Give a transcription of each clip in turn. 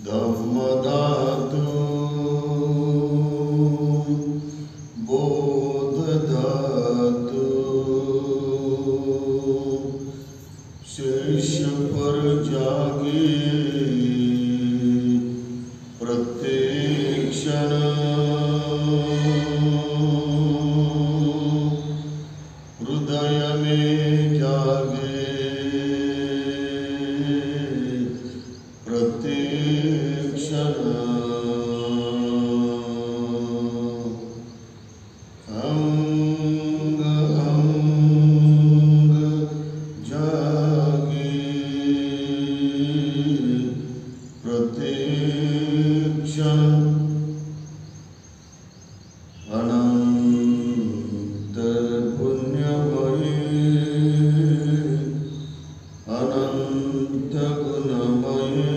धम्मधातु बोधधातु शेष पर जागे प्रत्येक क्षण हृदय में जागे प्रत्येक क्षण अंग अंग जागे प्रत्येक क्षण अनंत पुण्यमये अनंत गुणमये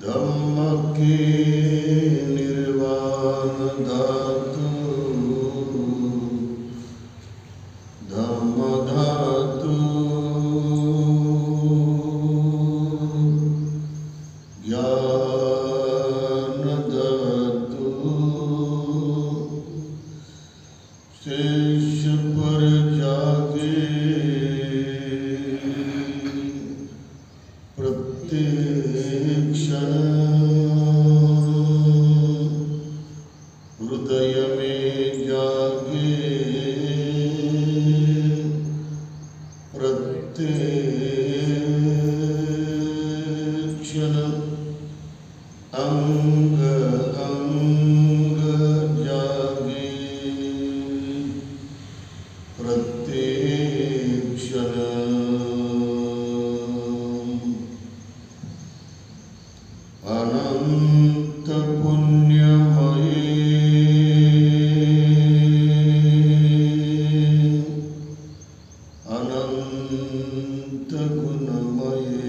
धम्म के निर्वाण धातु धम्म धातु ज्ञान धातु शेष पर जागे प्रत्येक क्षण हृदय में जागे प्रत्येक क्षण अंग अंग जागे प्रत्येक क्षण अनंत पुण्यमये अनंत गुणमये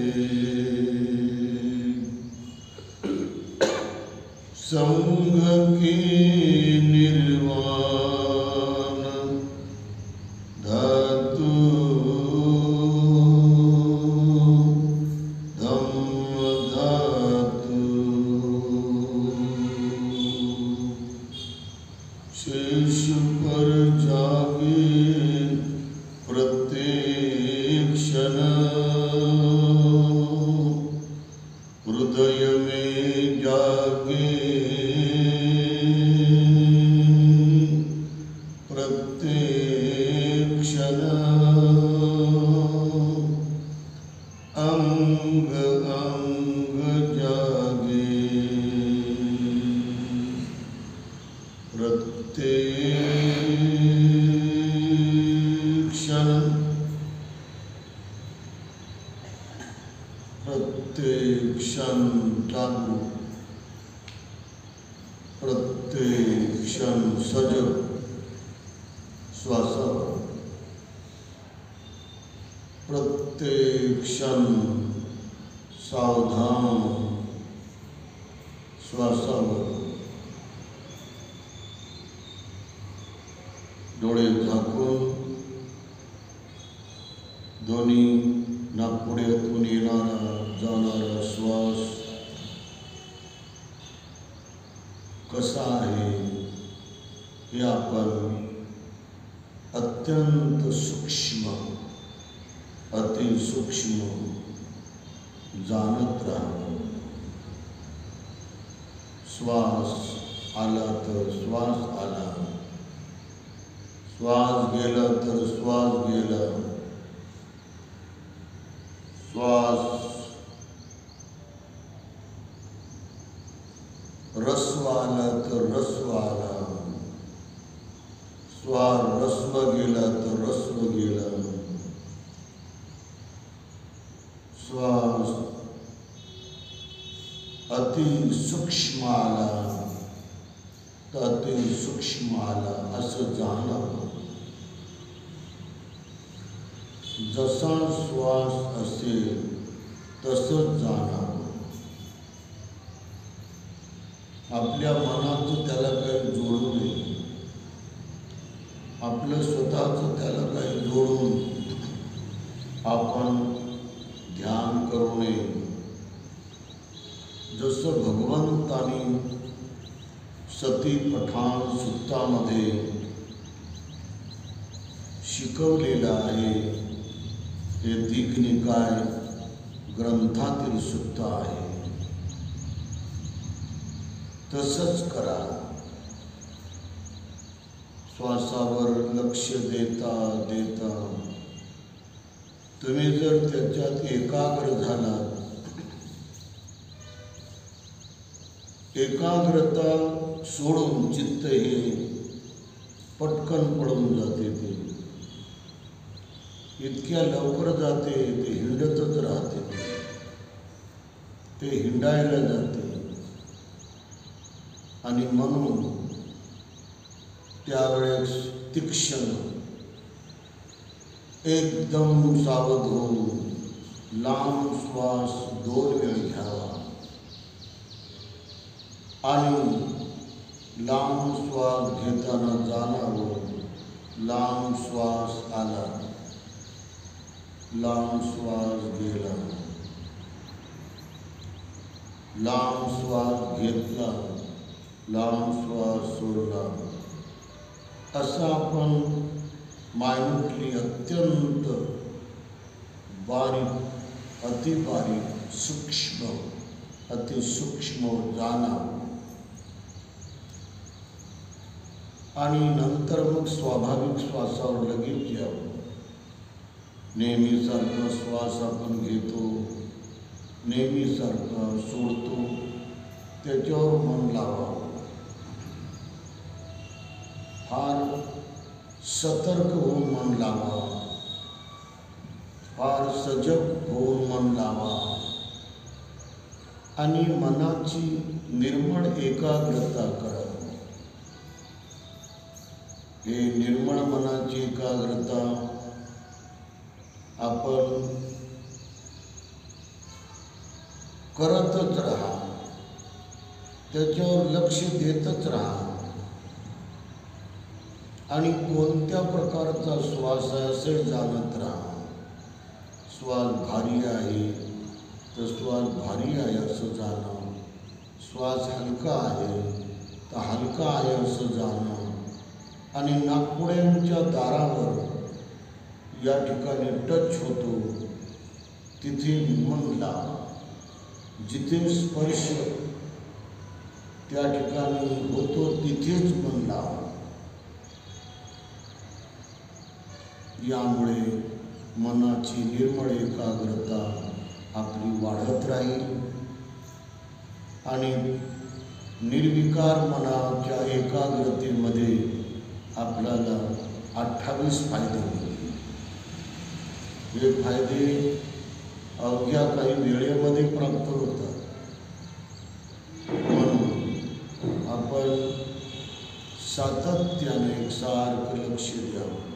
संग के निर्वाण धातु धम्म धातु शेष पर जागे प्रत्येक क्षण हृदय में जागे प्रत्येक क्षण अंग अंग जागे प्रत्येक क्षण प्रत्येक क्षण जागो प्रत्येक क्षण सजग श्वास प्रत्येक क्षण सावधान श्वासावर डोळे झाकून दोन्ही नाकपुड्यातून येणारा जाणारा श्वास कसा आहे हे आपण अत्यंत सूक्ष्म अतिसूक्ष्म जाणत राहा. श्वास आला तर श्वास आला, श्वास गेला तर श्वास गेला, श्वास रस्व आला तर रस्व आला, श्वास रस्व गेला तर रस्व गेला, श्वास अतिसूक्ष्म आला तर अतिसूक्ष्म आला असं जाणं. जसा श्वास असेल तसंच जाणं. आपल्या मनाचं त्याला काही जोडू नये, आपलं स्वतःचं त्याला काही जोडून आपण ध्यान करू नये. सती पठाण सुत्तामध्ये शिकवलेलं आहे. हे दीघनिकाय ग्रंथातील सुत्त आहे. तसंच करा. श्वासावर लक्ष देता देता तुम्ही जर त्याच्यात एकाग्र झालात, एकाग्रता सोडून चित्त हे पटकन पळून जाते. ते इतक्या लवकर जाते, ते हिंडतच राहते, ते हिंडायला जाते. आणि म्हणून त्यावेळेस तीक्ष्ण एकदम सावध होऊन लांब श्वास 2 वेळ घ्यावा आणि लांब श्वास घेताना जाणावं. लांब श्वास आला, लांब श्वास गेला, लांब श्वास घेतला, लांब श्वास सोडला. असं आपण माइंडली अत्यंत बारीक, अतिबारीक, सूक्ष्म, अतिसूक्ष्म जाणावं. आणि नंतर मग स्वाभाविक श्वासावर लगेच यावं. नेहमीसारखा श्वास आपण घेतो, नेहमीसारखा सोडतो, त्याच्यावर मन लावावं. फार सतर्क होऊन मन लावा, फार सजग होऊन मन लावा आणि मनाची निर्मळ एकाग्रता करा. हे निर्मळ मनाची एकाग्रता आपण करतच राहा, त्याच्यावर लक्ष देतच राहा. आणि कोणत्या प्रकारचा श्वास आहे असे जाणत राहा. श्वास भारी आहे तर श्वास भारी आहे असं जाणं, श्वास हलका आहे तर हलका आहे असं जाणं. आणि नाकपुड्यांच्या दारावर या ठिकाणी टच होतो तिथे मन लावा. जिथे स्पर्श त्या ठिकाणी होतो तिथेच मन लावा. यामुळे मनाची निर्मळ एकाग्रता आपली वाढत राहील आणि निर्विकार मनाच्या एकाग्रतेमध्ये आपल्याला 28 फायदे होतील. हे फायदे अवघ्या काही वेळेमध्ये प्राप्त होतात. म्हणून आपण सातत्याने एकसारखं लक्ष द्यावं.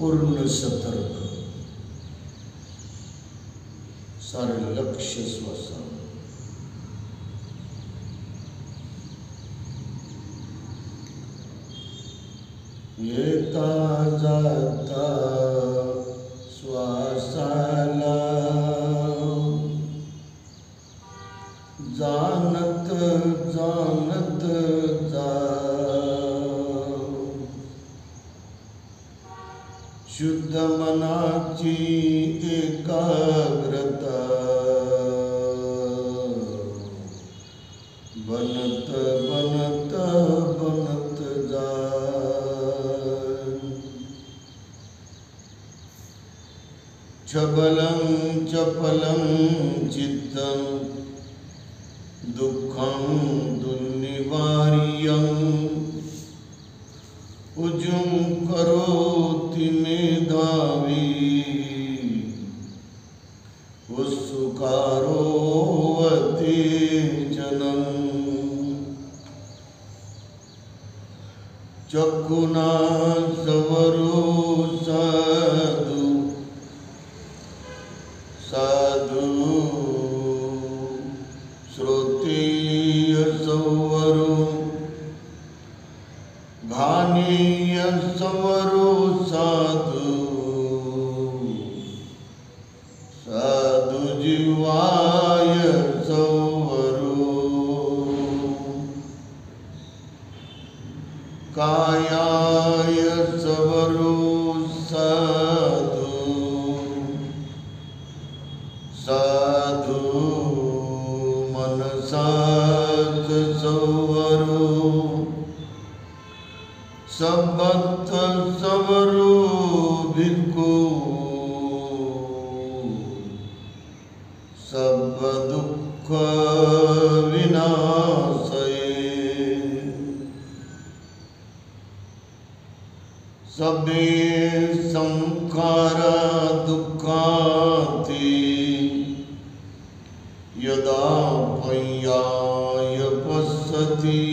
पूर्ण सतर्क, सारे लक्ष्य स्वसन। येता जाता श्वासाला जानत जानत जा, शुद्ध मनाची एकाग्रता बनत बनत बनत जा। चबलं चपलं चित्तं दुःखं दुर्निवार्यं उजुं करोति मेधावी उत्सुकारोऽवते जनम्। चक्षुना सवरो साधु साधु श्रोतेय संवरो घानेय संवरो साधु साधु जीवाय संवरो। कायाय संवरो साधु साधु मनसाच संवरो सबत संवरो भिक्खु सब दुःख विनाशये। सबे संखारा दुःखाति यदा पर्याय पश्यति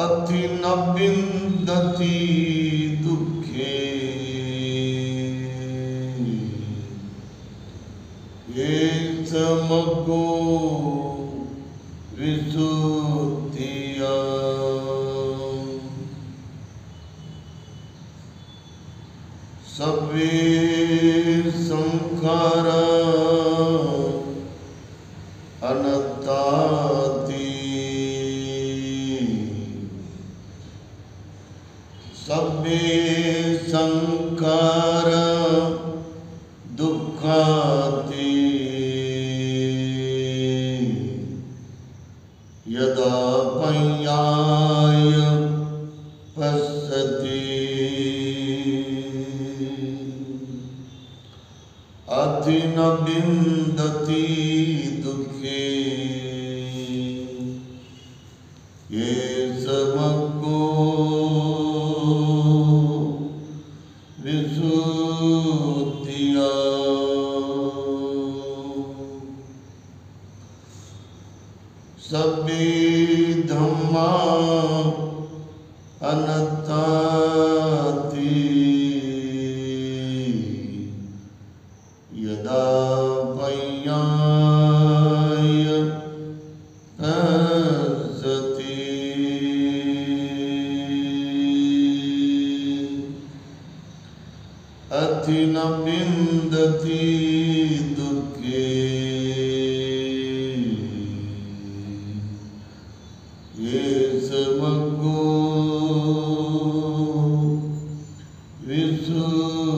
अति न विन्दति दुःखे। समग्रो विशुद्धिया सवे संखारा अनत्ताति सवे संखारा दुःखाति यदा पर्याय पश्यति अति न विन्दति दुःखे। ये समग्रो विशुद्धिया सभी धम्मा अनत्ताति यदा पर्याय पश्यति अति न विन्दति दुःखे। ये समग्रो विशुद्धिया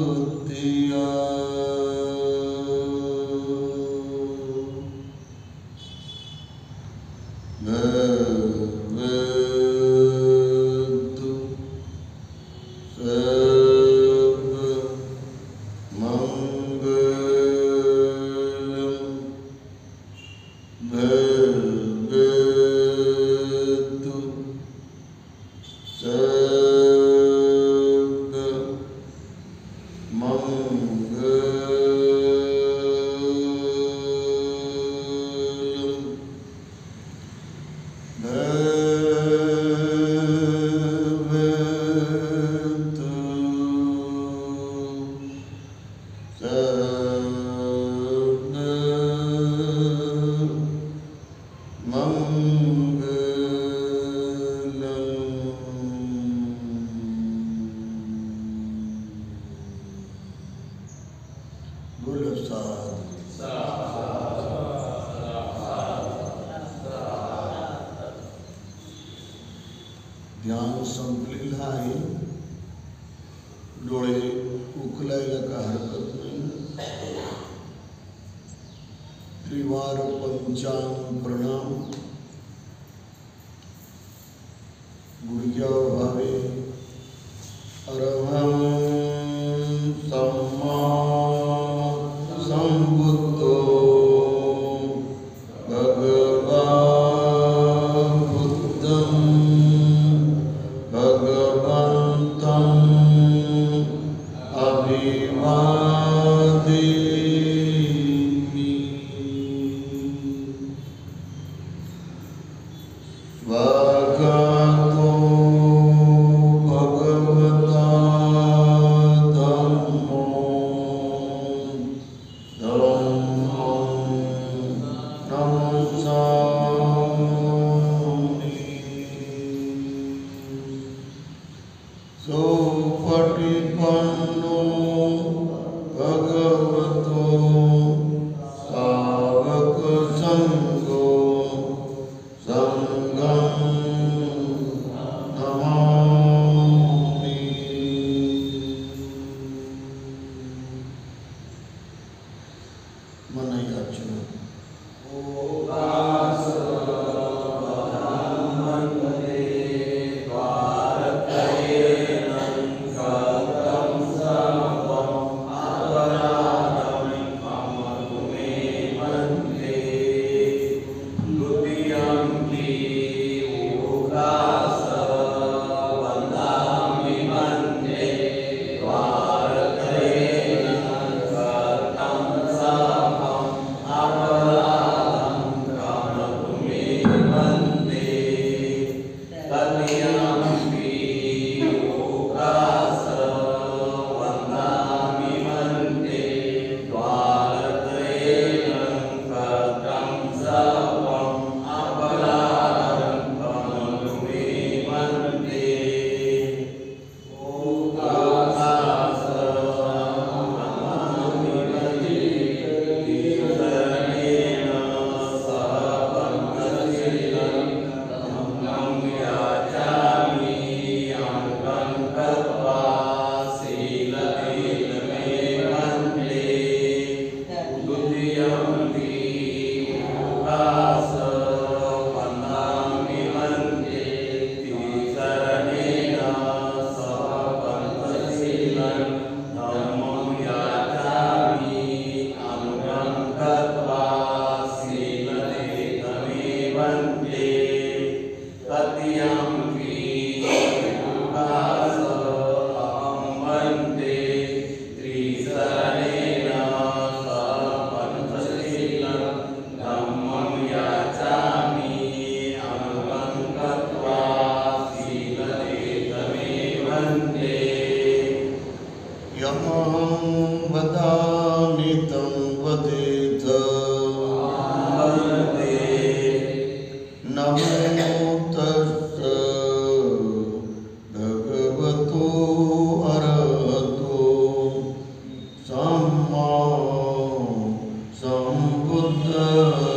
ध्यान संपलेलं आहे. डोळे उकलायला का हरकत नाही. त्रिवार पंचांग प्रणाम. गुडघ्यावर व्हावे. अरहं सम्मा संबुद्धो भगवान् बुद्धं भगवन्तं अभिवादेमि. स्वागतो भगवता धम्मो धम्मं नमस्सामि. सोपटिपन्नो भगवतो सावकसङ्घो संघं नमामि. मनयाचना. यमहं वदामि तं वदेत. नमो तस्स भगवतो अरहतो सम्मा संबुद्धस्स.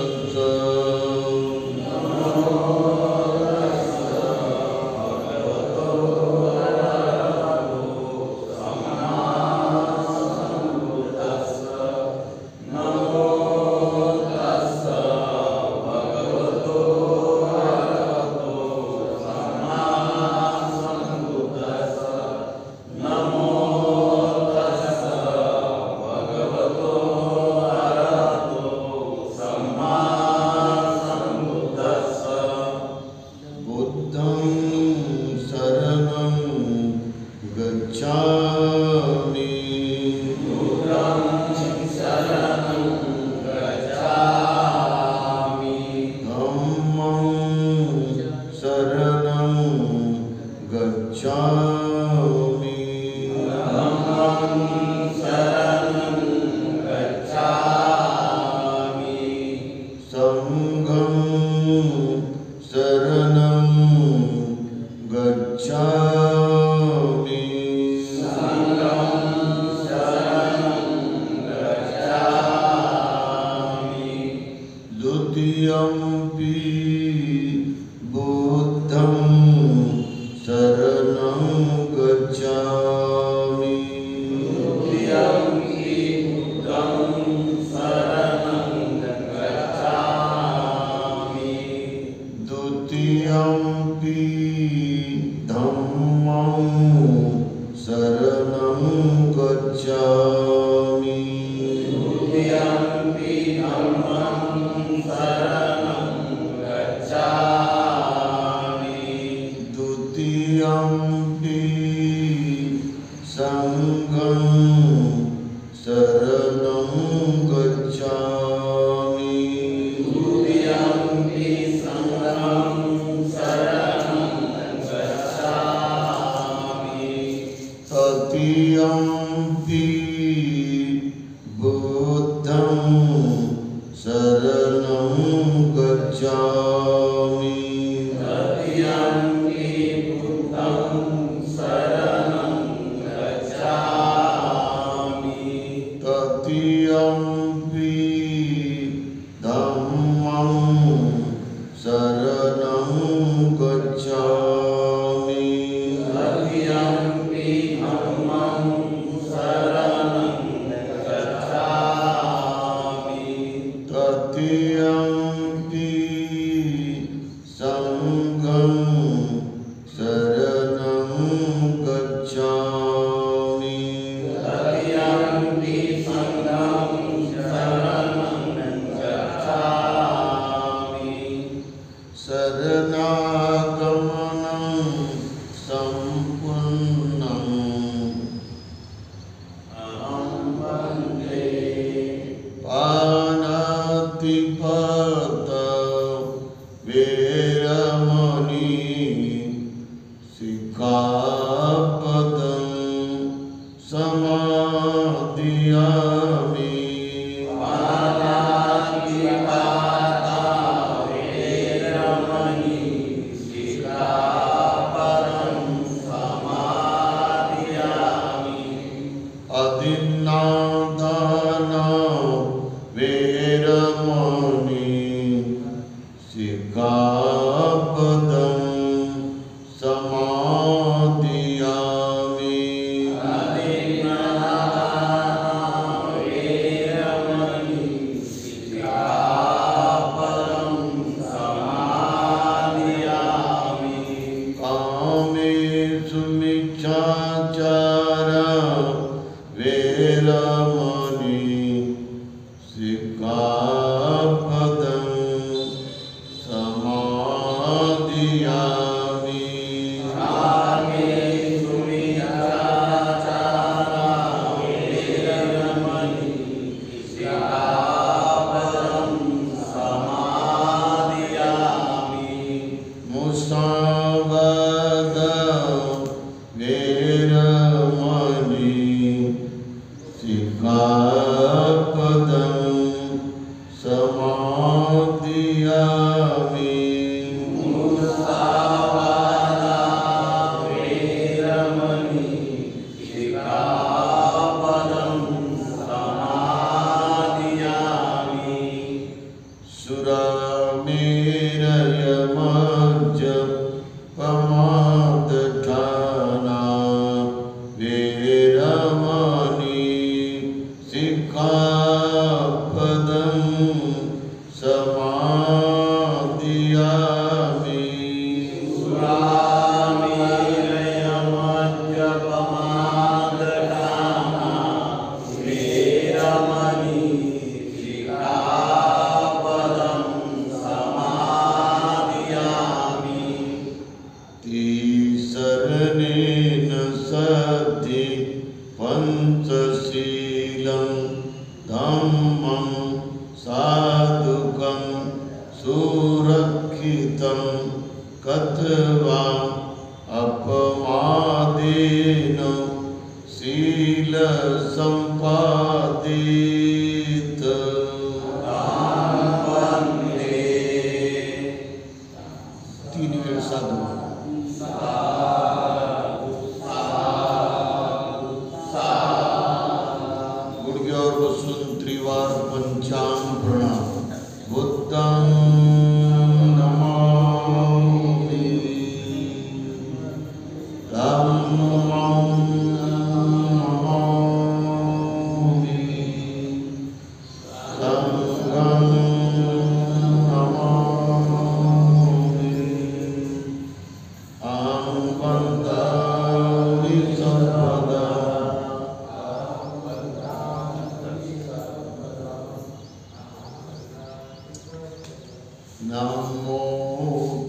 नमो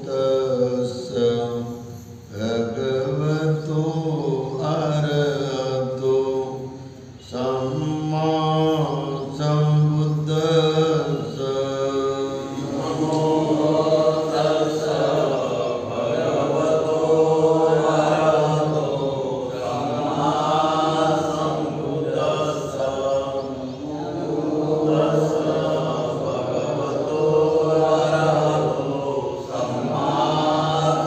तस्स भगवतो अरहतो सम्मा सम्बुद्दस्स। नमो तस्स भगवतो अरहतो सम्मा सम्बुद्दस्स। नमो तस्स भगवतो अरहतो सम्मा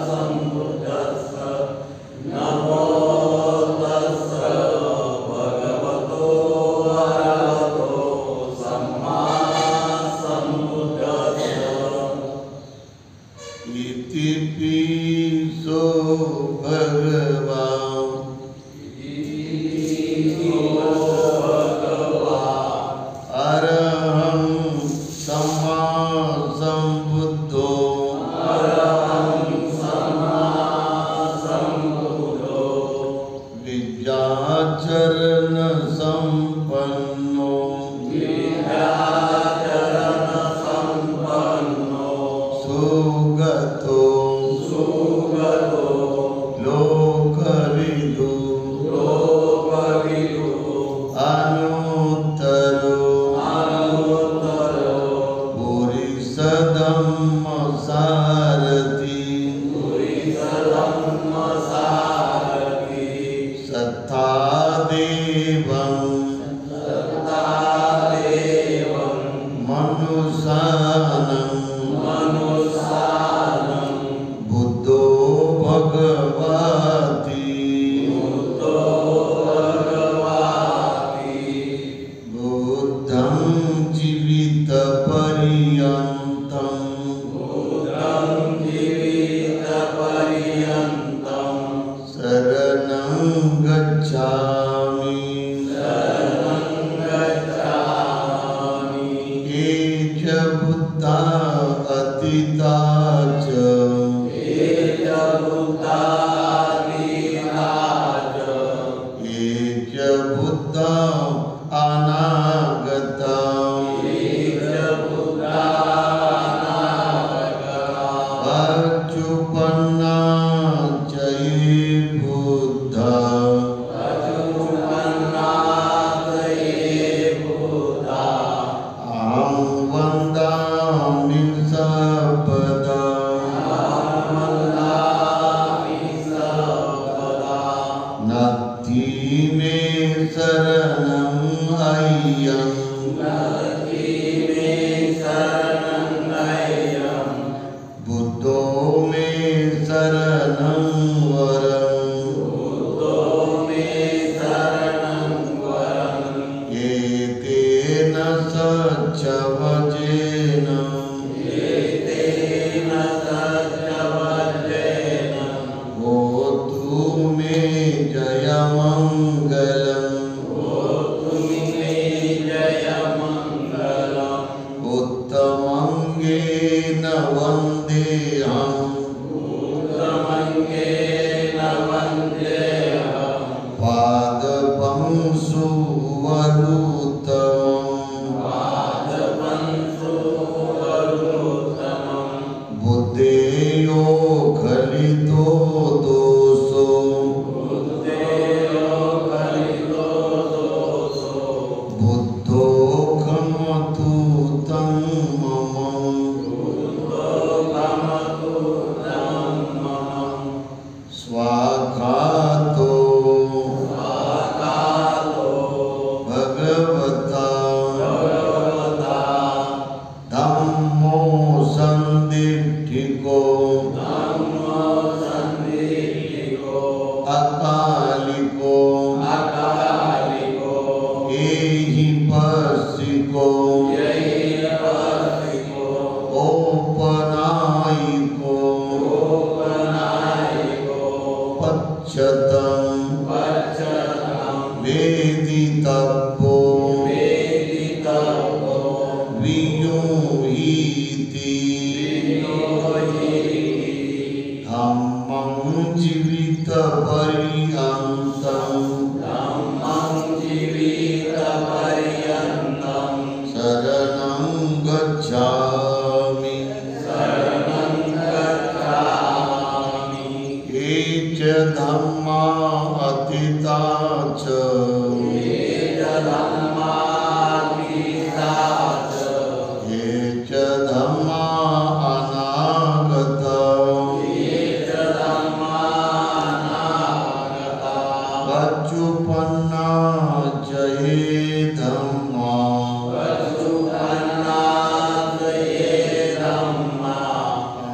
सम्बुद्दस्स। नमो तस्स भगवतो अरहतो सम्मा सम्बुद्दस्स। इति पिसो भगवान् अरहं सम्मा सम्बुद्धो विद्याचरण संपन्नो सुगतो लोकविदु अनुत्तरो पुरिसधम्म सारथि सत्तादेवं मनुषानं बुद्धो भगवाति बुद्धं जीवितपर्यन्तं शरणं गच्छामि। ये च बुद्धा अतीता च ये च बुद्धा अनागता पच्चुपन्ना च ये बुद्धा अहं वन्दामि सर्वदा। नत्थि मे शरणं अय्यं बुद्धो मे शरणं वरम्। एतेन सच्चवचेन होतु मे जयमङ्गलम्। उत्तमङ्गेन वन्देऽहम् पादपं सुवरुत्तमम्। बुद्धेयो खलितो दोषो बुद्धो खमतु तं मम। स्वाखातो भगवता धम्मो सन्दिट्ठिको अकालिको एहि पस्सिको औपनायिको पच्यतं वेदितव्यो वियोहीति। धम्मं जीवितपर्यन्तं शरणं गच्छामि। धम्मा अतीता च ये च धम्मा अनागता पच्चुपन्ना च ये धम्मा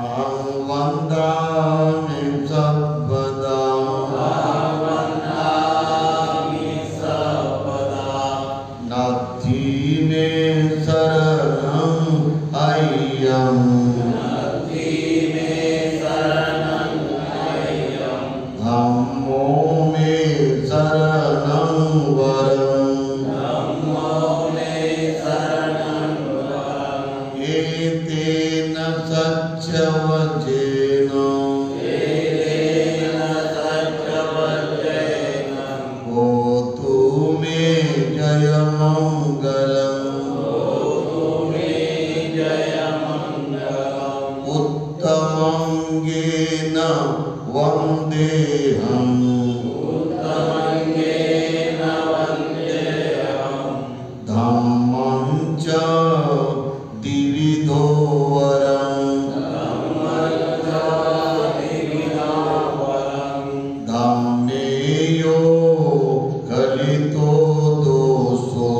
अहं वन्दामि सर्वदा नास्ति मे शरणं अय्यं धम्मो मे शरणं वरम् एतेन सच्चवचेन होतु मे जयमङ्गलम् उत्तमङ्गेन वन्देऽहम् धम्मं च द्विविधो वरम् धम्मेयो गलितो दोषो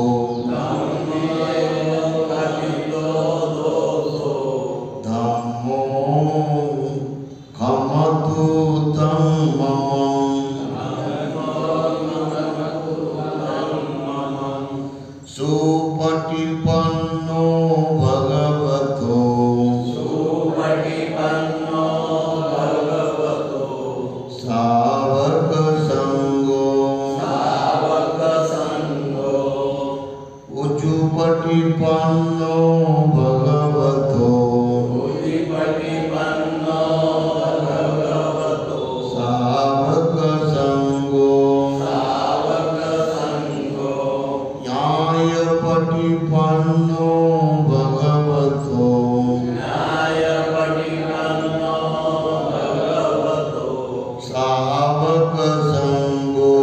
धम्मो खमतु तं मम सुपटिपन्नो भगवतो सावक संगो उचुपटिपन्नो भगवतो सावक संगो न्यायपटिपन्नो भगवतो सावक संगो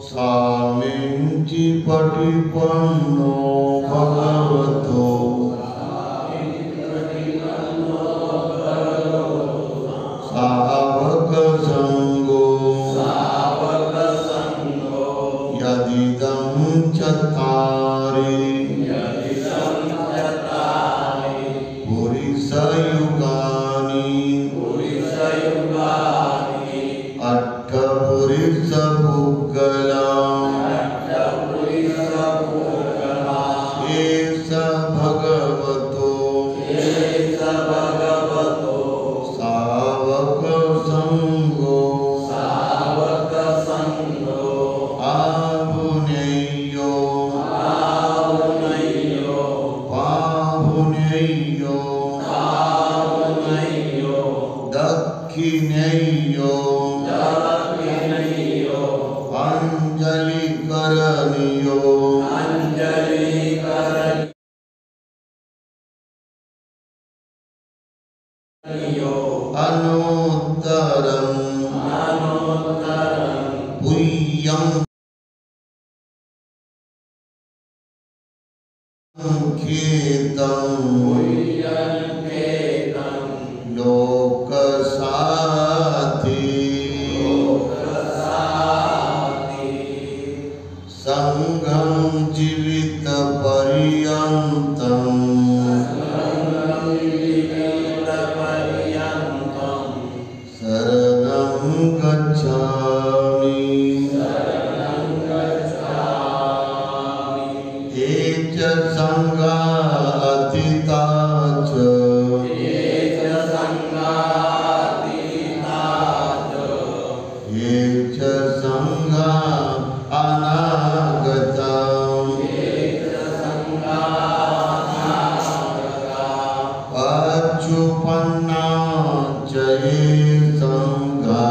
सामींचि पटिपन्नो भगवतो सावक संगो यदिदं चत्तारि पुरुषयुगानि अट्ठपुरुषपुग्गला एष भगवतो सावक संगो आहुनेयो पाहुनेयो दक्षिणेयो अंजलिकरणीयो अनुत्तरं पुय्यं खेतं लोकसाथी संघं जीवितपर्यन्तं शरणं गच्छामि ये च संगा अतीता च ये च संगा अनागता पच्चुपन्ना च ये संगा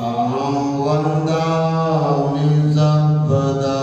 अहं वन्दामि सर्वदा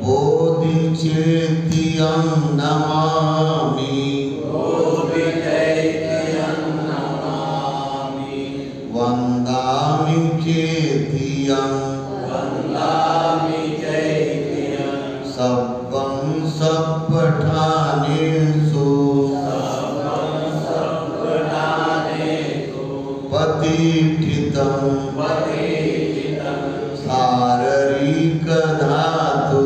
Bodhi Chetiyam Namami प्रतिष्ठितं शारीरिक धातु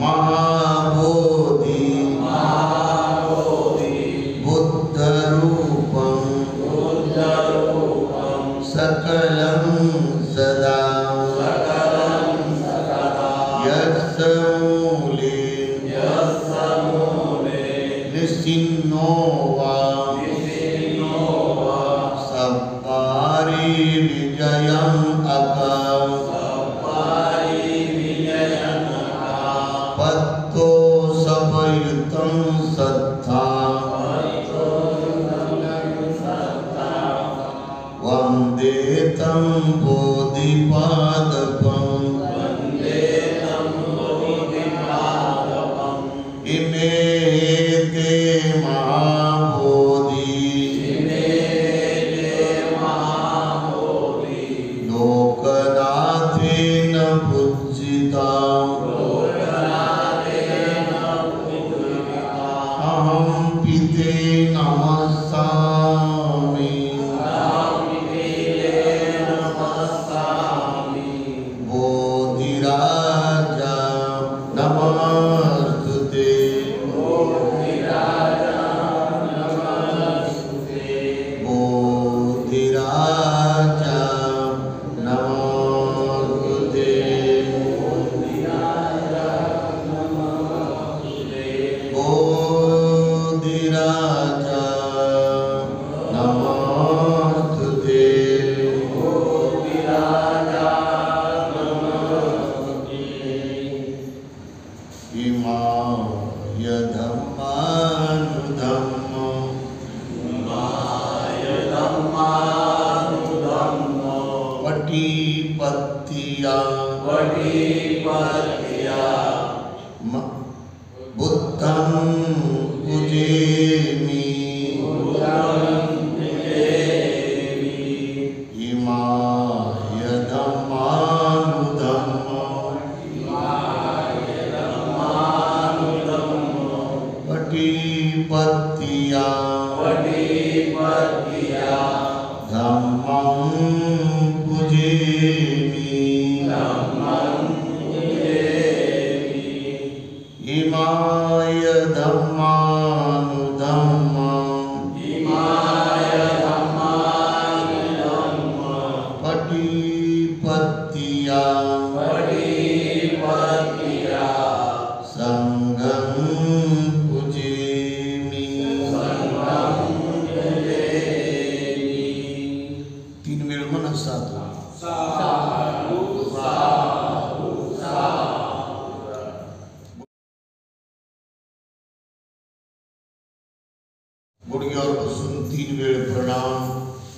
महाबोधि बुद्धरूपं सकलं सदा यस्य मूले निसिन्नो वा सप्पारि विजयम् पत्तो सपयुतं सत्था वन्दे तं बोधिपादपम् इमे ते महाबोधि लोकनाथेन पूजिता अहं पिते नमस्सामि बोधिराजा नमस्तुते बोधिराजा नमस्तुते बोधिराजा नमस्तुते इमाय धम्मानुधम्मो पटिपत्तिया बुद्धं पूजेमि इमाय धम्मानुधम्मो पटिपत्तिया धम्मं पूजेमि इमाय धम्मानुधम्मो पटिपत्तिया संघं पूजेमि। 3 वेळ म्हणा साधू गुडघ्यावर बसून 3 वेळ प्रणाम।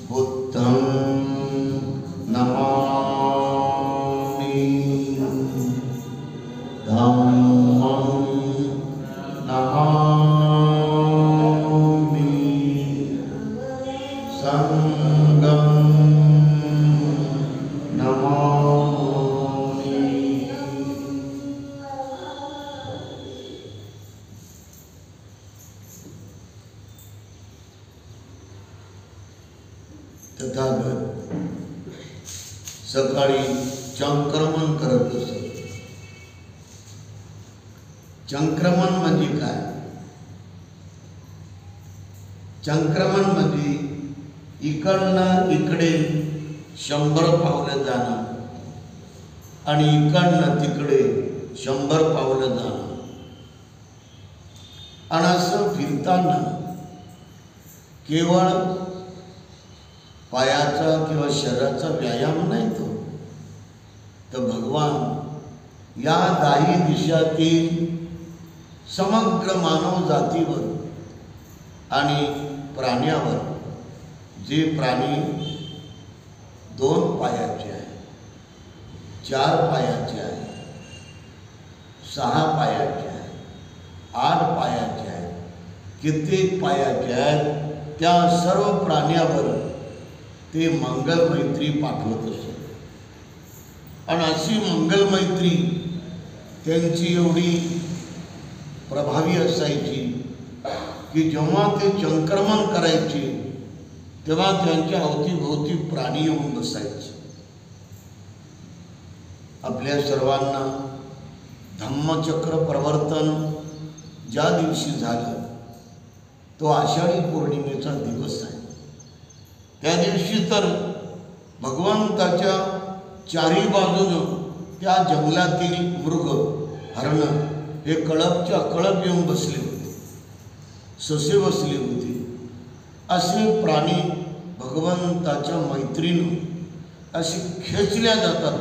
बुद्धं नमामि धम्मं नमामि संघं नमामि। तथागत सकाळी चंक्रमण करत असत। चंक्रमण म्हणजे काय? चंक्रमण म्हणजे इकडनं इकडे 100 पावलं जाणं आणि इकडनं तिकडे 100 पावलं जाणं आणि असं फिरताना केवळ पायाचा किंवा शरीराचा व्यायाम नाही तो, तर भगवान या 10 दिशातील समग्र मानव जातीवर आणि प्राण्यावर, जे प्राणी 2 पायाचे आहेत, 4 पायाचे आहेत, 6 पायाचे आहेत, 8 पायाचे आहेत, कित्येक पायाचे आहेत, त्या सर्व प्राण्यावर ते मंगलमैत्री पाठवत असत। आणि अशी मंगलमैत्री त्यांची एवढी प्रभावी असायची की जेव्हा ते चंक्रमण करायचे तेव्हा त्यांच्या अवतीभोवती प्राणी येऊन बसायचे. आपल्या सर्वांना धम्मचक्र प्रवर्तन ज्या दिवशी झालं तो आषाढी पौर्णिमेचा दिवस आहे. त्या दिवशी तर भगवंताच्या चारी बाजूनं त्या जंगलातील मृग हरणं हे कळपच्या कळप येऊन बसले होते, ससे बसले होते. असे प्राणी भगवंताच्या मैत्रीनं असे खेचल्या जातात.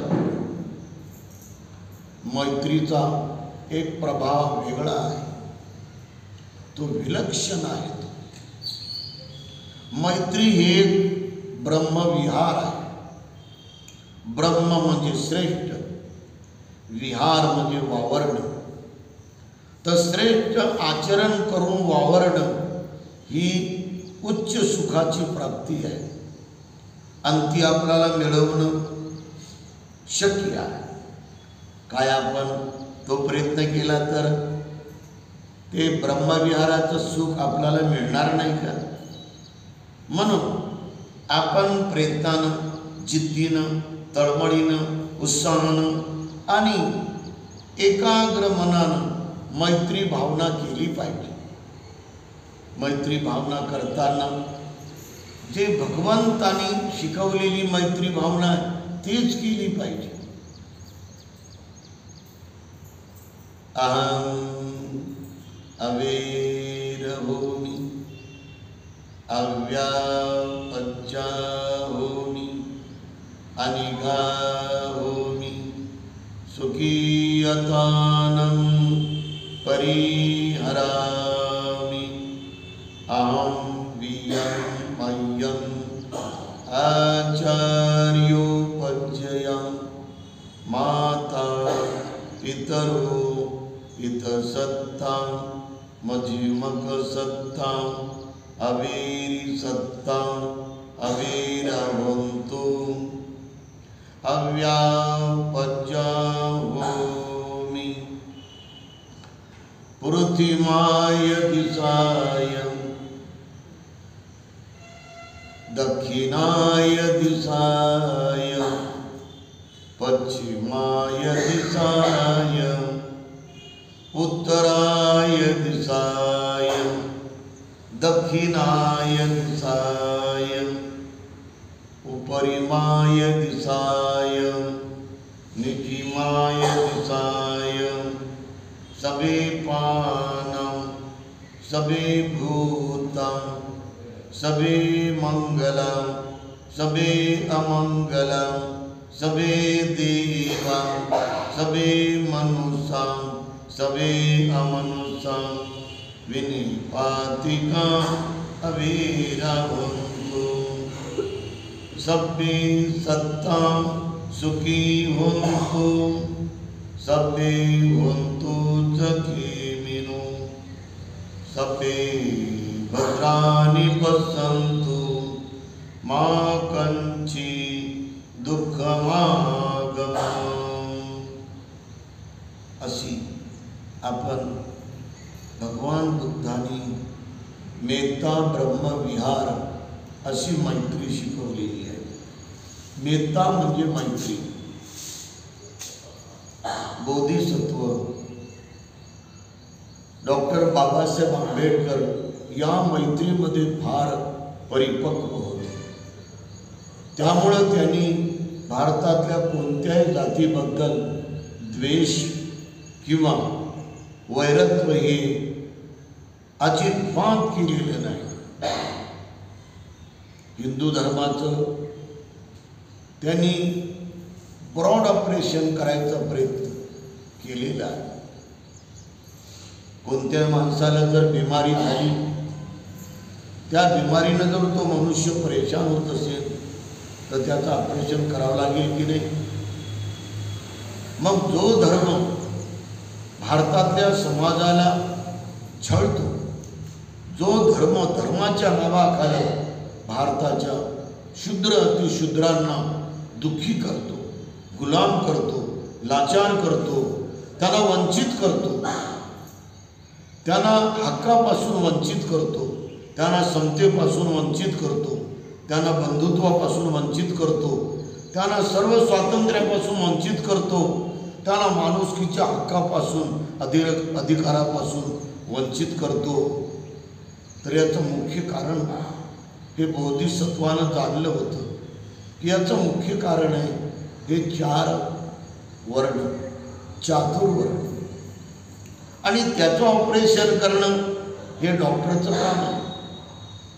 मैत्रीचा एक प्रभाव वेगळा आहे, तो विलक्षण आहे. मैत्री हे एक ब्रह्मविहार आहे. ब्रह्म म्हणजे श्रेष्ठ, विहार म्हणजे वावरणं. तर श्रेष्ठ आचरण करून वावरणं ही उच्च सुखाची प्राप्ती आहे आणि ती आपल्याला मिळवणं शक्य आहे. काय आपण तो प्रयत्न केला तर ते ब्रह्मविहाराचं सुख आपल्याला मिळणार नाही का? म्हणून आपण प्रयत्नानं, जिद्दीनं, तळमळीनं, उत्साहानं आणि एकाग्र मनानं मैत्री भावना केली पाहिजे. मैत्री भावना करताना जे भगवंतानी शिकवलेली मैत्री भावना तीच केली पाहिजे. अहं अवेरहोमि अव्यापज्या होमि अनिघा होमि सुखीयतानं परिहरामि अहं वियं मह्यं आचार्योपज्यया माता पितरो हितसत्ता मजिमक सत्ता अवेरी सत्ता अवेरवन्तु अव्यापज्या होमि पृथिमाय दिशाय दक्षिणाय दिशाय पश्चिमाय दिशाय उत्तराय दिशाय दक्षिणाय दिशाय उपरिमाय दिशाय निचिमाय दिशाय सबे पानं सबे भूतं सबे मंगलं सबे अमंगलं सबे देवा सबे मनुष्या सबे अमनुष्या विनिपातिका अवीरवन्तु सबे सत्ता सुखी होन्तु सबे होन्तु सुखिनो सबे भद्राणि पश्यन्तु मा कञ्चित् दुःखमागमः. अशी आपण भगवान बुद्धांनी मेत्ता ब्रह्मविहार अशी मैत्री शिकवलेली आहे. मेत्ता म्हणजे मैत्री. बोधिसत्व डॉक्टर बाबासाहेब आंबेडकर या मैत्रीमध्ये फार परिपक्व होते. त्यामुळे त्यांनी भारतातल्या कोणत्याही जातीबद्दल द्वेष किंवा वैरत्व हे अजिबात केलेलं नाही. हिंदू धर्माचं त्यांनी ब्रॉड ऑपरेशन करायचा प्रयत्न केलेला आहे. कोणत्या माणसाला जर बिमारी झाली, त्या बिमारीनं जर तो मनुष्य परेशान होत असेल तर त्याचं ऑपरेशन करावं लागेल की नाही? मग जो धर्म भारतातल्या समाजाला छळतो, जो धर्म धर्माच्या नावाखाली भारताच्या शूद्र अतिशूद्रांना दुःखी करतो, गुलाम करतो, लाचार करतो, त्याला वंचित करतो, त्यांना हक्कापासून वंचित करतो, त्यांना समतेपासून वंचित करतो, त्यांना बंधुत्वापासून वंचित करतो, त्यांना सर्व स्वातंत्र्यापासून वंचित करतो, त्यांना माणुसकीच्या हक्कापासून अधिकारापासून वंचित करतो. तर याचं मुख्य कारण हे बोधिसत्वानं जाणलं होतं की याचं मुख्य कारण आहे हे 4 वर्ण, चातुर्वर्ण, आणि त्याचं ऑपरेशन करणं हे डॉक्टरचं काम आहे.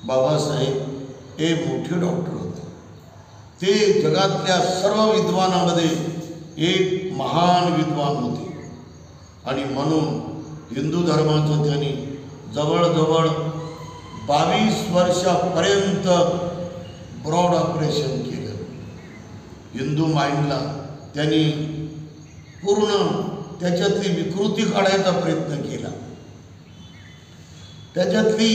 बाबासाहेब हे मोठे डॉक्टर होते. ते जगातल्या सर्व विद्वानामध्ये एक महान विद्वान होते आणि म्हणून हिंदू धर्माचं त्यांनी जवळजवळ 22 वर्षापर्यंत ब्रॉड ऑपरेशन केलं. हिंदू माइंडला त्यांनी पूर्ण त्याच्यातली विकृती काढायचा प्रयत्न केला. त्याच्यातली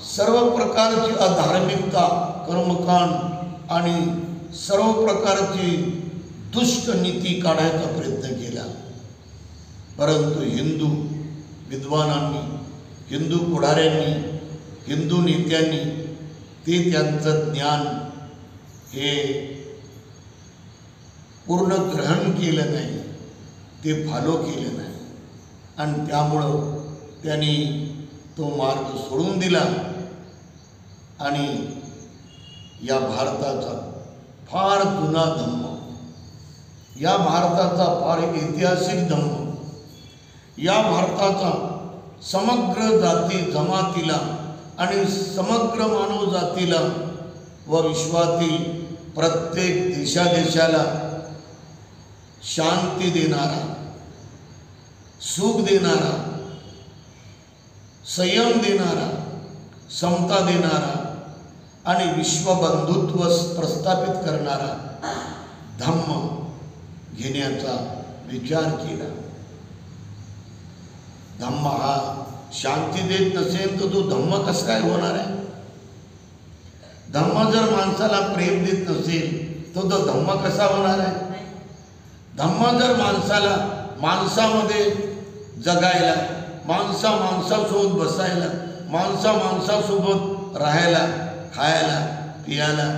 सर्व प्रकारची अधार्मिकता, कर्मकांड आणि सर्व प्रकारची दुष्ट नीती काढायचा प्रयत्न केला. परंतु हिंदू विद्वानांनी, हिंदू पुढाऱ्यांनी, हिंदू नेत्यांनी ते त्यांचं ज्ञान हे पूर्ण ग्रहण केलं नाही, ते फॉलो केलं नाही आणि त्यामुळं त्यांनी तो मार्ग सोडून दिला आणि या भारताचा फार जुना धम्म, या भारताचा फार ऐतिहासिक धम्म, या भारताचा समग्र जाती जमातीला आणि समग्र मानव जातीला व विश्वातील प्रत्येक देशादेशाला शांती देणारा, सुख देणारा, संयम देणारा, समता देणारा आणि विश्वबंधुत्व प्रस्थापित करणारा धम्म घेण्याचा विचार केला. धम्म हा शांती देत नसेल तर तो धम्म कसा काय होणार आहे? धम्म जर माणसाला प्रेम देत नसेल तर तो धम्म कसा होणार आहे? धम्म जर माणसाला माणसामध्ये जगायला, माणसासोबत बसायला, माणसासोबत राहायला, खायला, पियाला,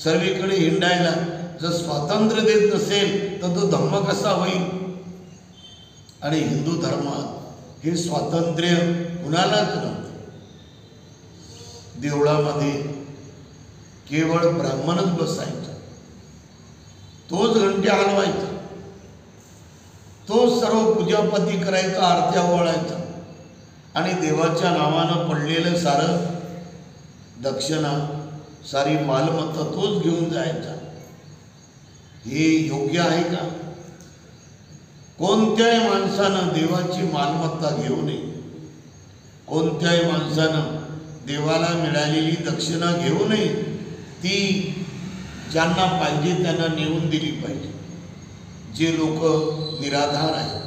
सर्वीकडे हिंडायला जर स्वातंत्र्य देत नसेल तर तो धम्म कसा होईल? आणि हिंदू धर्मात हे स्वातंत्र्य कुणालाच नव्हतं. देवळामध्ये केवळ ब्राह्मणच बसायचा, तोच घंटे हलवायचा, तो सर्व पूजापती करायचा, आरत्या ओवाळायचा आणि देवाच्या नावानं पडलेलं सारं दक्षिणा, सारी मालमत्ता तोच घेऊन जायचा. हे योग्य आहे का? कोणत्याही माणसानं देवाची मालमत्ता घेऊ नये, कोणत्याही माणसानं देवाला मिळालेली दक्षिणा घेऊ नये. ती ज्यांना पाहिजे त्यांना नेऊन दिली पाहिजे. जे लोक निराधार आहेत,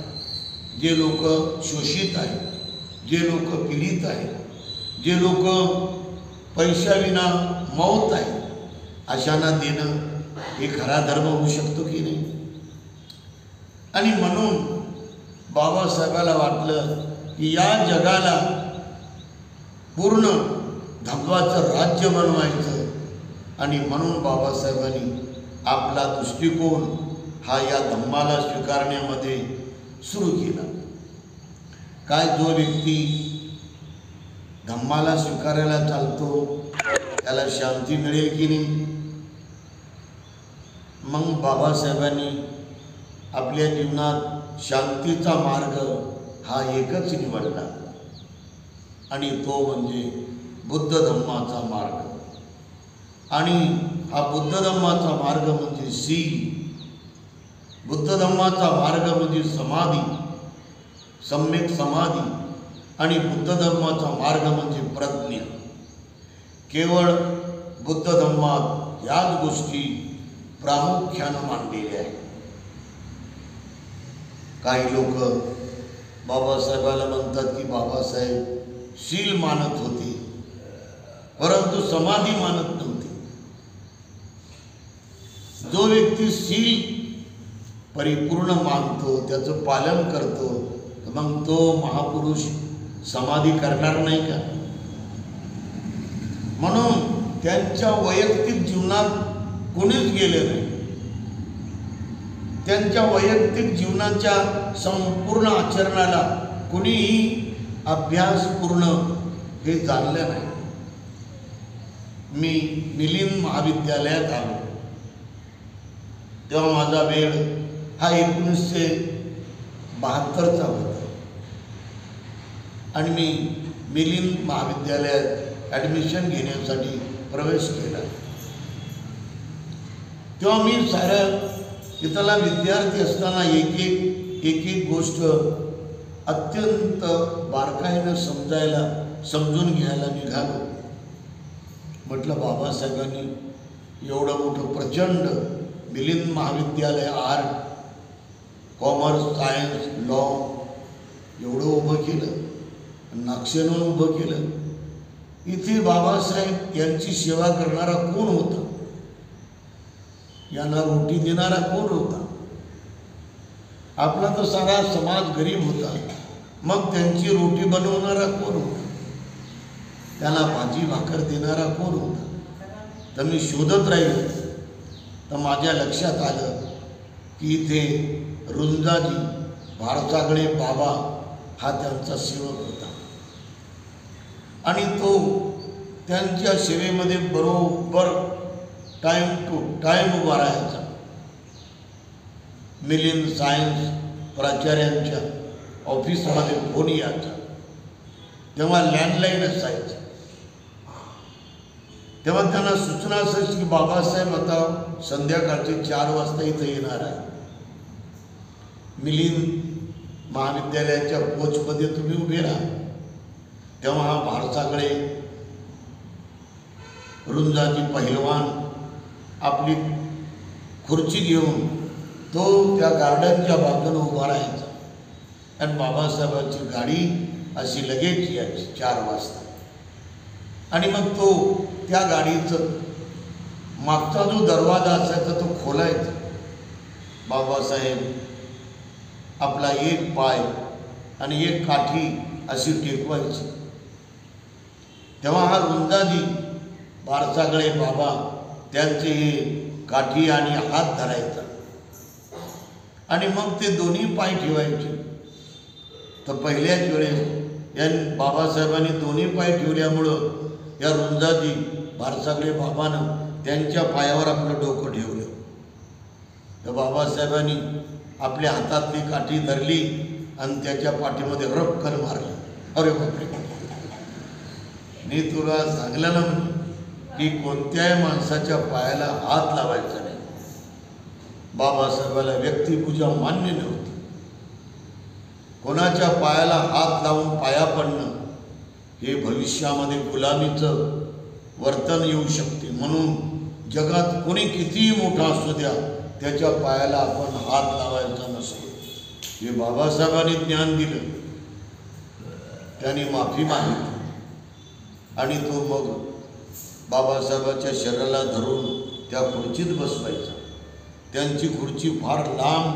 जे लोक शोषित आहेत, जे लोक पीडित आहेत, जे लोक पैशाविना मौत आहेत, अशांना देणं हे खरा धर्म होऊ शकतो की नाही? आणि म्हणून बाबासाहेबाला वाटलं की या जगाला पूर्ण धम्माचं राज्य बनवायचं आणि म्हणून बाबासाहेबांनी आपला दृष्टिकोन हा या धम्माला स्वीकारण्यामध्ये सुरू केला. काय जो व्यक्ती धम्माला स्वीकारायला चालतो त्याला शांती मिळेल की नाही? मग बाबासाहेबांनी आपल्या जीवनात शांतीचा मार्ग हा एकच निवडला आणि तो म्हणजे बुद्ध धम्माचा मार्ग. आणि हा बुद्ध धम्माचा मार्ग म्हणजे शील, बुद्ध धम्माचा मार्ग म्हणजे समाधी, सम्यक समाधी, आणि बुद्ध धम्माचा मार्ग म्हणजे प्रज्ञा. केवळ बुद्ध धम्मात याच गोष्टी प्रामुख्यानं मांडलेल्या आहेत. काही लोक बाबासाहेबाला म्हणतात की बाबासाहेब शील मानत होते परंतु समाधी मानत नव्हते. जो व्यक्ती शील परिपूर्ण मानतो, त्याचं पालन करतो, मग तो महापुरुष समाधी करणार नाही का? म्हणून त्यांच्या वैयक्तिक जीवनात कोणीच गेले नाही. त्यांच्या वैयक्तिक जीवनाच्या संपूर्ण आचरणाला कोणीही अभ्यासपूर्ण हे जाणलं नाही. मी मिलिंद महाविद्यालयात आलो तेव्हा माझा वेळ हा 1972चा होता आणि मी मिलिंद महाविद्यालयात ॲडमिशन घेण्यासाठी प्रवेश केला. तेव्हा मी सारं इथला विद्यार्थी असताना एक एक गोष्ट अत्यंत बारकाईनं समजून घ्यायला निघालो. म्हटलं बाबासाहेबांनी एवढं मोठं प्रचंड मिलिंद महाविद्यालय, आर्ट, कॉमर्स, सायन्स, लॉ एवढं उभं केलं, नक्षलनं उभं केलं. इथे बाबासाहेब यांची सेवा करणारा कोण होता? यांना रोटी देणारा कोण होता? आपला तर सारा समाज गरीब होता, मग त्यांची रोटी बनवणारा कोण होता? त्याला भाजी भाकर देणारा कोण होता? तर मी शोधत राहिलो तर माझ्या लक्षात आलं की इथे रुंजाजी भारसागळे बाबा हा त्यांचा सेवक होता आणि तो त्यांच्या सेवेमध्ये बरोबर टाईम टू टाईम उभा राहायचा. मिलिंद सायन्स प्राचार्यांच्या ऑफिसमध्ये फोन यायचा, तेव्हा लँडलाईन असायचं. तेव्हा त्यांना सूचना असायची की बाबासाहेब आता संध्याकाळचे 4 वाजता इथं येणार आहे. मिलिंद महाविद्यालयाच्या कोचमध्ये तुम्ही उभे राहा. तेव्हा हा भारसागळे रुंजाजी पहिलवान आपली खुर्ची घेऊन तो त्या गार्डनच्या बाजूने उभा राहायचा आणि बाबासाहेबांची गाडी अशी लगेच यायची 4 वाजता आणि मग तो त्या गाडीचं मागचा जो दरवाजा असायचा तो खोलायचा. बाबासाहेब आपला एक पाय आणि एक काठी अशी टेकवायची. तेव्हा हा रुंजाजी भारसागळे बाबा त्यांचे हे काठी आणि हात धरायचा आणि मग ते दोन्ही पाय ठेवायचे. तर पहिल्याच वेळेस या बाबासाहेबांनी दोन्ही पाय ठेवल्यामुळं या रुंजाजी भारसागळे बाबानं त्यांच्या पायावर आपलं डोकं ठेवलं. तर बाबासाहेबांनी आपल्या हातातली काठी धरली आणि त्याच्या पाठीमध्ये रपकन मारली. अरे बापरे, मी तुला सांगलं ना की कोणत्याही माणसाच्या पायाला हात लावायचा नाही. बाबासाहेबाला व्यक्तिपूजा मान्य नव्हती. कोणाच्या पायाला हात लावून पाया पडणं हे भविष्यामध्ये गुलामीचं वर्तन येऊ शकते. म्हणून जगात कोणी कितीही मोठा असू द्या त्याच्या पायाला आपण हात लावायचा नसतो. हे बाबासाहेबांनी ज्ञान दिलं. त्यांनी माफी मागितली आणि तो मग बाबासाहेबाच्या शरीराला धरून त्या खुर्चीत बसवायचा. त्यांची खुर्ची फार लांब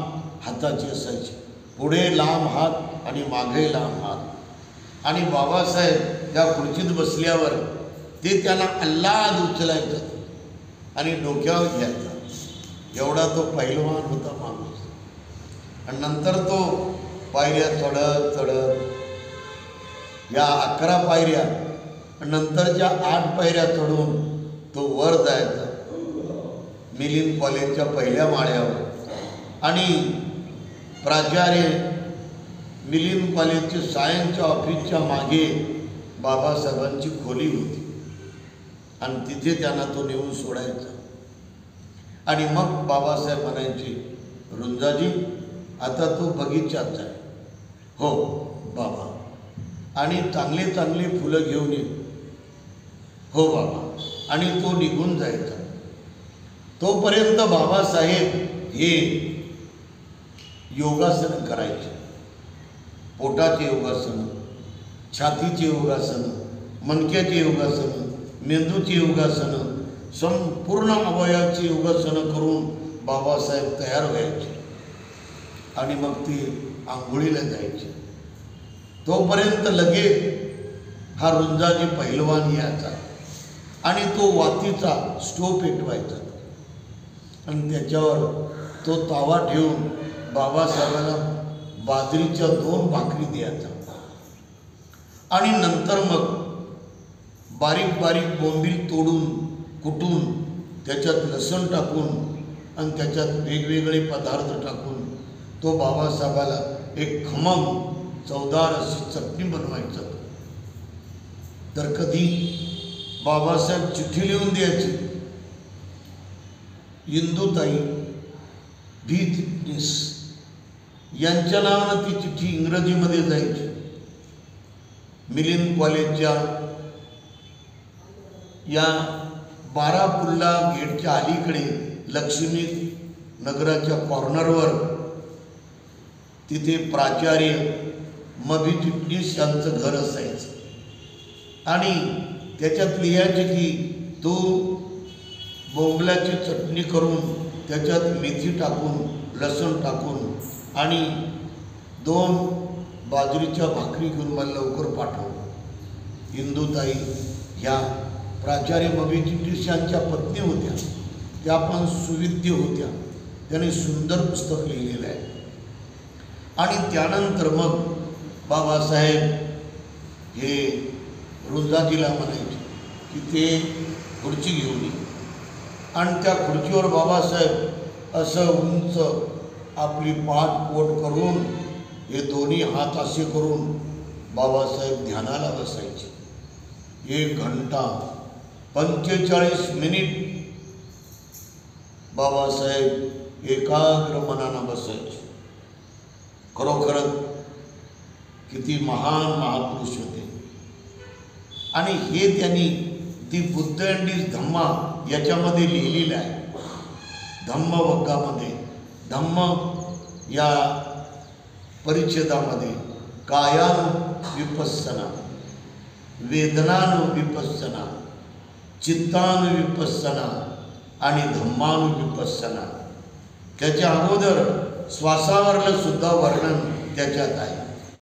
हाताची असायची, पुढे लांब हात आणि मागे लांब हात. आणि बाबासाहेब त्या खुर्चीत बसल्यावर ते त्यांना अल्लाद उचलायचं आणि डोक्यावर घ्यायचा. एवढा तो पैलवान होता माणूस. आणि नंतर तो पायऱ्या चढत या 11 पायऱ्या नंतरच्या 8 पायऱ्या चढून तो वर जायचा मिलिंद कॉलेजच्या पहिल्या माळ्यावर. आणि प्राचार्य मिलिंद कॉलेजचे सायन्सच्या ऑफिसच्या मागे बाबासाहेबांची खोली होती आणि तिथे त्यांना तो नेऊन सोडायचा. आणि मग बाबासाहेब म्हणायचे, रुंजाजी आता तो बगीचात जाय. हो बाबा, आणि चांगले चांगले फुलं घेऊन ये. हो बाबा. आणि तो निघून जायचा. तोपर्यंत बाबासाहेब हे योगासन करायचे. पोटाचे योगासन, छातीचे योगासन, मणक्याचे योगासन, मेंदूची योगासन, संपूर्ण अवयवाची योगासनं करून बाबासाहेब तयार व्हायचे आणि मग ते आंघोळीला जायचे. तोपर्यंत लगेच हा रुंजाजी पहिलवान यायचा आणि तो वातीचा स्टोव पेटवायचा आणि त्याच्यावर तो तावा ठेवून बाबासाहेबांना बाजरीच्या 2 भाकरी द्यायचा आणि नंतर मग बारीक बारीक बोंबील तोडून कुटून त्याच्यात लसूण टाकून आणि त्याच्यात वेगवेगळे पदार्थ टाकून तो बाबासाहेबाला एक खमंग चवदार अशी चटणी बनवायचा. तर कधी बाबासाहेब चिठ्ठी लिहून द्यायची, इंदुताई भी चिटणीस यांच्या नावानं ती चिठ्ठी इंग्रजीमध्ये जायची. मिलिंद कॉलेजच्या या बारापुल्ला गेटच्या अलीकडे लक्ष्मी नगराच्या कॉर्नरवर तिथे प्राचार्य मभी चिटणीस यांचं घर असायचं आणि त्याच्यात लिहायचे की तो बोंबल्याची चटणी करून त्याच्यात मेथी टाकून लसूण टाकून आणि 2 बाजरीच्या भाकरी घेऊन मला लवकर पाठव. इंदुताई ह्या प्राचार्य मभी चिटणीस यांच्या पत्नी होत्या, त्या पण सुविद्य होत्या. त्याने सुंदर पुस्तक लिहिलेलं आहे. आणि त्यानंतर मग बाबासाहेब हे रुंजाजीला म्हणायचे की ते खुर्ची घेऊन ये आणि त्या खुर्चीवर बाबासाहेब असं उंच आपली पाठ पोट करून हे दोन्ही हात असे करून बाबासाहेब ध्यानाला बसायचे. 1 घंटा 45 मिनिट बाबासाहेब एकाग्र मनानं बसायचे. खरोखरच किती महान महापुरुष होते. आणि हे त्यांनी दी बुद्ध अँड हिज धम्मा याच्यामध्ये लिहिलेलं आहे. धम्मवग्गामध्ये धम्म या परिच्छेदामध्ये कायानुविपස්සना, वेदनानुविपස්සना, चित्तानुविपස්සना आणि धम्मानुविपස්සना. त्याच्या अगोदर श्वासावरलं सुद्धा वर्णन त्याच्यात आहे.